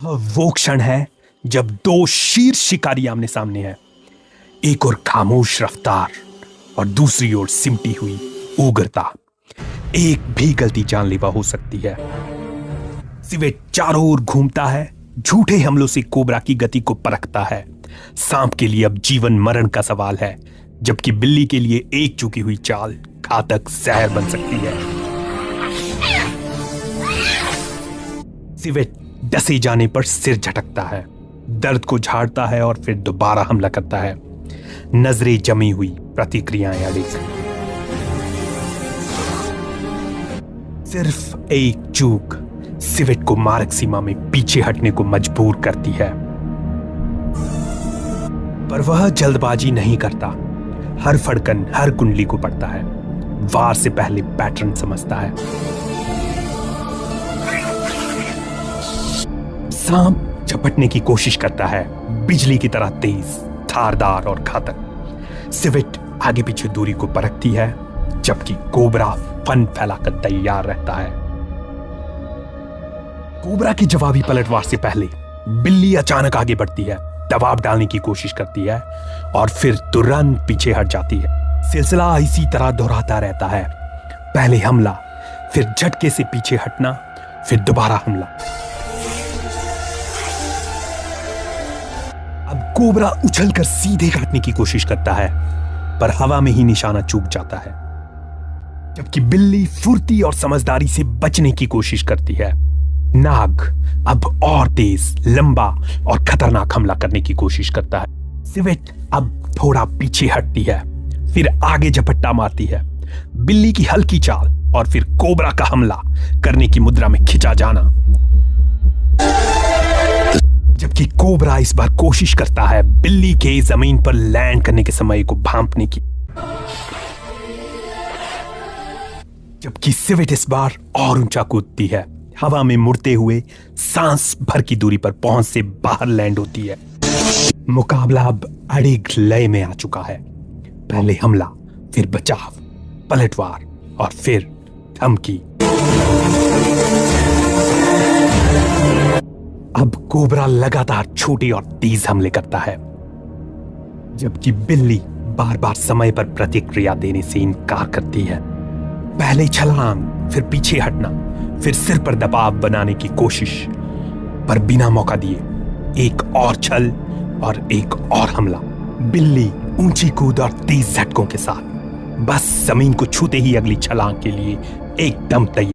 वो क्षण है जब दो शीर शिकारी आमने सामने हैं। एक और खामोश रफ्तार और दूसरी ओर सिमटी हुई उग्रता। एक भी गलती जानलेवा हो सकती है। सिवेट चारों ओर घूमता है, झूठे हमलों से कोबरा की गति को परखता है। सांप के लिए अब जीवन मरण का सवाल है, जबकि बिल्ली के लिए एक चूकी हुई चाल घातक जहर बन सकती है। सिवेट डसे जाने पर सिर झटकता है, दर्द को झाड़ता है और फिर दोबारा हमला करता है। नजरें जमी हुई, प्रतिक्रियाएं अड़िग। सिर्फ एक चूक सिवेट को मारक सीमा में पीछे हटने को मजबूर करती है, पर वह जल्दबाजी नहीं करता। हर फड़कन, हर कुंडली को पढ़ता है, वार से पहले पैटर्न समझता है। सांप झपटने की कोशिश करता है, बिजली की तरह तेज, धारदार और घातक। सिवेट आगे पीछे दूरी को परखती है, जबकि कोबरा फन फैलाकर तैयार रहता है। कोबरा की जवाबी पलटवार से पहले बिल्ली अचानक आगे बढ़ती है, दबाव डालने की कोशिश करती है और फिर तुरंत पीछे हट जाती है। सिलसिला इसी तरह दोहराता रहता है, पहले हमला, फिर झटके से पीछे हटना, फिर दोबारा हमला। अब कोबरा उछलकर सीधे काटने की कोशिश करता है, पर हवा में ही निशाना चूक जाता है, जबकि बिल्ली फुर्ती और समझदारी से बचने की कोशिश करती है। नाग अब और तेज, लंबा और खतरनाक हमला करने की कोशिश करता है। सिवेट अब थोड़ा पीछे हटती है, फिर आगे झपट्टा मारती है। बिल्ली की हल्की चाल और फिर कोबरा का हमला करने की मुद्रा में खिंचा जाना, जबकि कोबरा इस बार कोशिश करता है बिल्ली के जमीन पर लैंड करने के समय को भांपने की, जबकि सिवेट इस बार और ऊंचा कूदती है, हवा में मुड़ते हुए सांस भर की दूरी पर पहुंच से बाहर लैंड होती है। मुकाबला अब अड़िग लय में आ चुका है। पहले हमला, फिर बचाव, पलटवार और फिर धमकी। अब कोबरा लगातार छोटे और तेज हमले करता है, जबकि बिल्ली बार बार समय पर प्रतिक्रिया देने से इनकार करती है। पहले छलांग, फिर पीछे हटना, फिर सिर पर दबाव बनाने की कोशिश, पर बिना मौका दिए एक और छल और एक और हमला। बिल्ली ऊंची कूद और तेज झटकों के साथ बस जमीन को छूते ही अगली छलांग के लिए एकदम तैयार।